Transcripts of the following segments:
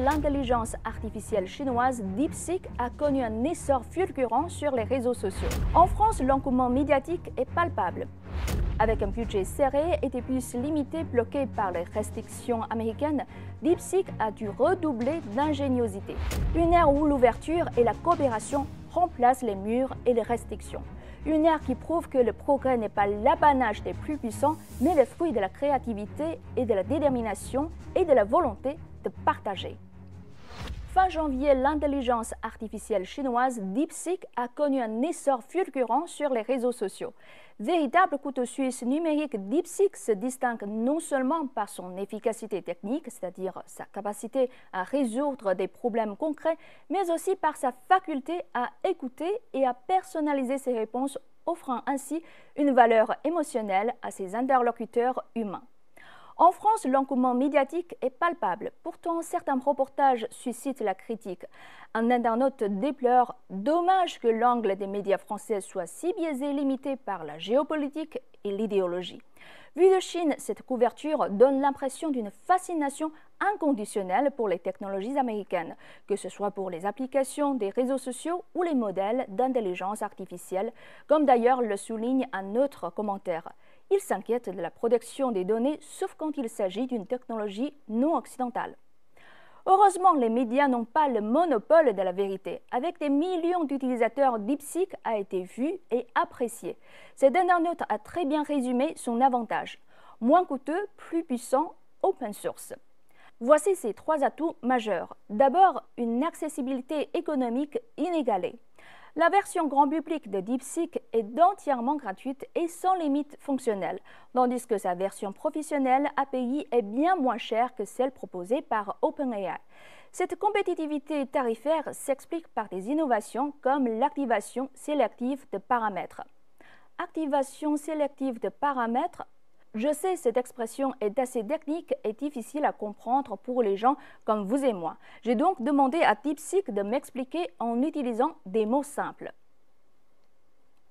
l'intelligence artificielle chinoise DeepSeek a connu un essor fulgurant sur les réseaux sociaux. En France, l'engouement médiatique est palpable. Avec un budget serré et des puces limitées bloquées par les restrictions américaines, DeepSeek a dû redoubler d'ingéniosité. Une ère où l'ouverture et la coopération remplacent les murs et les restrictions. Une ère qui prouve que le progrès n'est pas l'apanage des plus puissants, mais le fruit de la créativité et de la détermination et de la volonté de partager. Fin janvier, l'intelligence artificielle chinoise DeepSeek a connu un essor fulgurant sur les réseaux sociaux. Véritable couteau suisse numérique, DeepSeek se distingue non seulement par son efficacité technique, c'est-à-dire sa capacité à résoudre des problèmes concrets, mais aussi par sa faculté à écouter et à personnaliser ses réponses, offrant ainsi une valeur émotionnelle à ses interlocuteurs humains. En France, l'engouement médiatique est palpable. Pourtant, certains reportages suscitent la critique. Un internaute déplore « Dommage que l'angle des médias français soit si biaisé et limité par la géopolitique et l'idéologie. » Vue de Chine, cette couverture donne l'impression d'une fascination inconditionnelle pour les technologies américaines, que ce soit pour les applications des réseaux sociaux ou les modèles d'intelligence artificielle, comme d'ailleurs le souligne un autre commentaire. Il s'inquiète de la protection des données, sauf quand il s'agit d'une technologie non occidentale. Heureusement, les médias n'ont pas le monopole de la vérité. Avec des millions d'utilisateurs, DeepSeek a été vu et apprécié. Cet internaute a très bien résumé son avantage. Moins coûteux, plus puissant, open source. Voici ces trois atouts majeurs. D'abord, une accessibilité économique inégalée. La version grand public de DeepSeek est entièrement gratuite et sans limite fonctionnelle, tandis que sa version professionnelle API est bien moins chère que celle proposée par OpenAI. Cette compétitivité tarifaire s'explique par des innovations comme l'activation sélective de paramètres. Activation sélective de paramètres. Je sais, cette expression est assez technique et difficile à comprendre pour les gens comme vous et moi. J'ai donc demandé à DeepSeek de m'expliquer en utilisant des mots simples.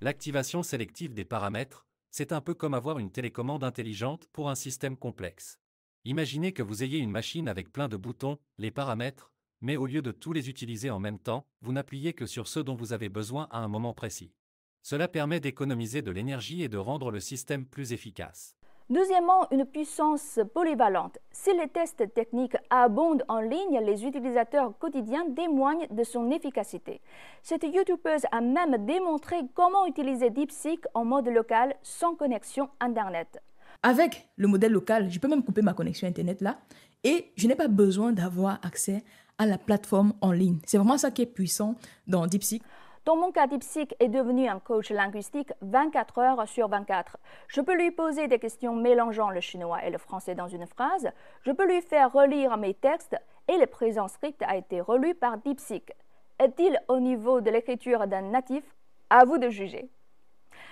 L'activation sélective des paramètres, c'est un peu comme avoir une télécommande intelligente pour un système complexe. Imaginez que vous ayez une machine avec plein de boutons, les paramètres, mais au lieu de tous les utiliser en même temps, vous n'appuyez que sur ceux dont vous avez besoin à un moment précis. Cela permet d'économiser de l'énergie et de rendre le système plus efficace. Deuxièmement, une puissance polyvalente. Si les tests techniques abondent en ligne, les utilisateurs quotidiens témoignent de son efficacité. Cette youtubeuse a même démontré comment utiliser DeepSeek en mode local sans connexion Internet. Avec le modèle local, je peux même couper ma connexion Internet là et je n'ai pas besoin d'avoir accès à la plateforme en ligne. C'est vraiment ça qui est puissant dans DeepSeek. Dans mon cas, DeepSeek est devenu un coach linguistique 24 heures sur 24. Je peux lui poser des questions mélangeant le chinois et le français dans une phrase. Je peux lui faire relire mes textes et le présent script a été relu par DeepSeek. Est-il au niveau de l'écriture d'un natif? À vous de juger.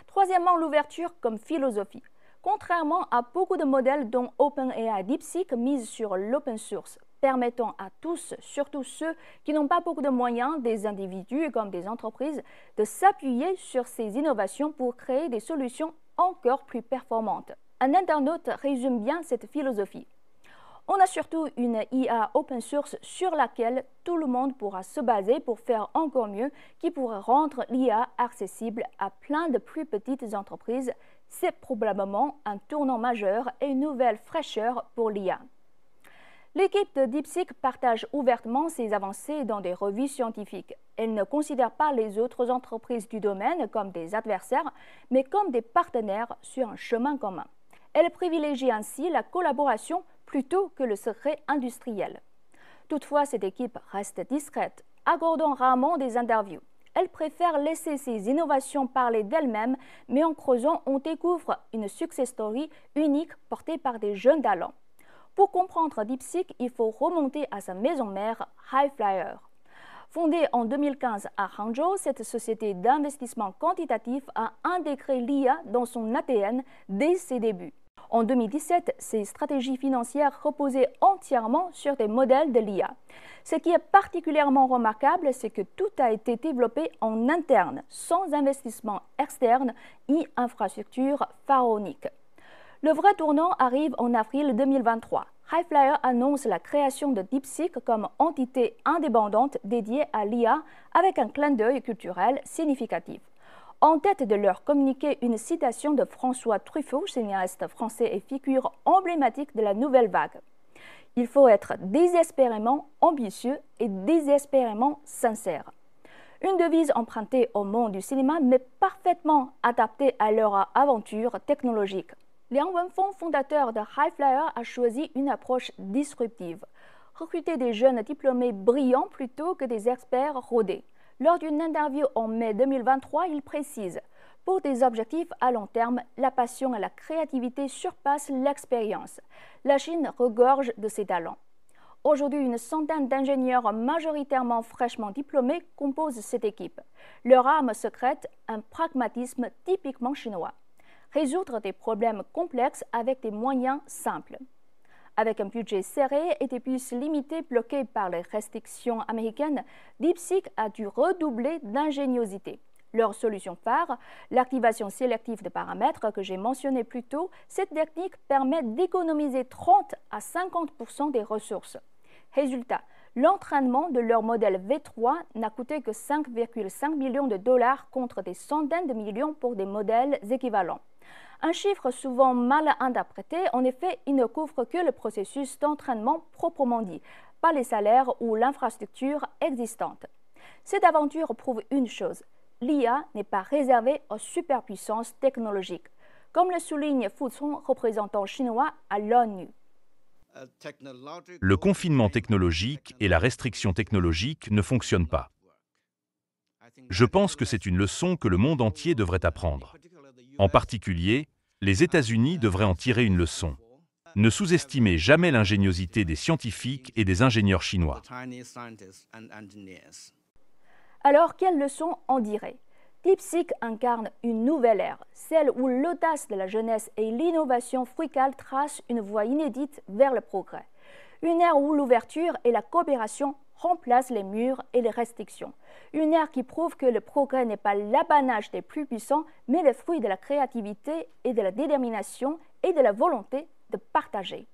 Troisièmement, l'ouverture comme philosophie. Contrairement à beaucoup de modèles dont OpenAI, DeepSeek mise sur l'open source, permettant à tous, surtout ceux qui n'ont pas beaucoup de moyens, des individus comme des entreprises, de s'appuyer sur ces innovations pour créer des solutions encore plus performantes. Un internaute résume bien cette philosophie. On a surtout une IA open source sur laquelle tout le monde pourra se baser pour faire encore mieux, qui pourra rendre l'IA accessible à plein de plus petites entreprises. C'est probablement un tournant majeur et une nouvelle fraîcheur pour l'IA. L'équipe de DeepSeek partage ouvertement ses avancées dans des revues scientifiques. Elle ne considère pas les autres entreprises du domaine comme des adversaires, mais comme des partenaires sur un chemin commun. Elle privilégie ainsi la collaboration plutôt que le secret industriel. Toutefois, cette équipe reste discrète, accordant rarement des interviews. Elle préfère laisser ses innovations parler d'elles-mêmes, mais en creusant, on découvre une success story unique portée par des jeunes talents. Pour comprendre DeepSeek, il faut remonter à sa maison mère, Highflyer. Fondée en 2015 à Hangzhou, cette société d'investissement quantitatif a intégré l'IA dans son ADN dès ses débuts. En 2017, ses stratégies financières reposaient entièrement sur des modèles de l'IA. Ce qui est particulièrement remarquable, c'est que tout a été développé en interne, sans investissement externe et infrastructure pharaonique. Le vrai tournant arrive en avril 2023. Highflyer annonce la création de DeepSeek comme entité indépendante dédiée à l'IA avec un clin d'œil culturel significatif. En tête de leur communiqué, une citation de François Truffaut, cinéaste français et figure emblématique de la nouvelle vague. Il faut être désespérément ambitieux et désespérément sincère. Une devise empruntée au monde du cinéma, mais parfaitement adaptée à leur aventure technologique. Liang Wenfeng, fondateur de Highflyer, a choisi une approche disruptive. Recruter des jeunes diplômés brillants plutôt que des experts rodés. Lors d'une interview en mai 2023, il précise « Pour des objectifs à long terme, la passion et la créativité surpassent l'expérience. La Chine regorge de ses talents. » Aujourd'hui, une centaine d'ingénieurs majoritairement fraîchement diplômés composent cette équipe. Leur arme secrète, un pragmatisme typiquement chinois. Résoudre des problèmes complexes avec des moyens simples. Avec un budget serré et des puces limitées bloquées par les restrictions américaines, DeepSeek a dû redoubler d'ingéniosité. Leur solution phare, l'activation sélective de paramètres que j'ai mentionné plus tôt, cette technique permet d'économiser 30 à 50% des ressources. Résultat, l'entraînement de leur modèle V3 n'a coûté que 5,5 millions de dollars contre des centaines de millions pour des modèles équivalents. Un chiffre souvent mal interprété, en effet, il ne couvre que le processus d'entraînement proprement dit, pas les salaires ou l'infrastructure existante. Cette aventure prouve une chose, l'IA n'est pas réservée aux superpuissances technologiques, comme le souligne Fu Cong, représentant chinois à l'ONU. Le confinement technologique et la restriction technologique ne fonctionnent pas. Je pense que c'est une leçon que le monde entier devrait apprendre. En particulier, les États-Unis devraient en tirer une leçon. Ne sous-estimez jamais l'ingéniosité des scientifiques et des ingénieurs chinois. Alors, quelle leçon en dirait? DeepSeek incarne une nouvelle ère, celle où l'audace de la jeunesse et l'innovation frugale tracent une voie inédite vers le progrès. Une ère où l'ouverture et la coopération remplacent les murs et les restrictions. Une ère qui prouve que le progrès n'est pas l'apanage des plus puissants, mais le fruit de la créativité et de la détermination et de la volonté de partager.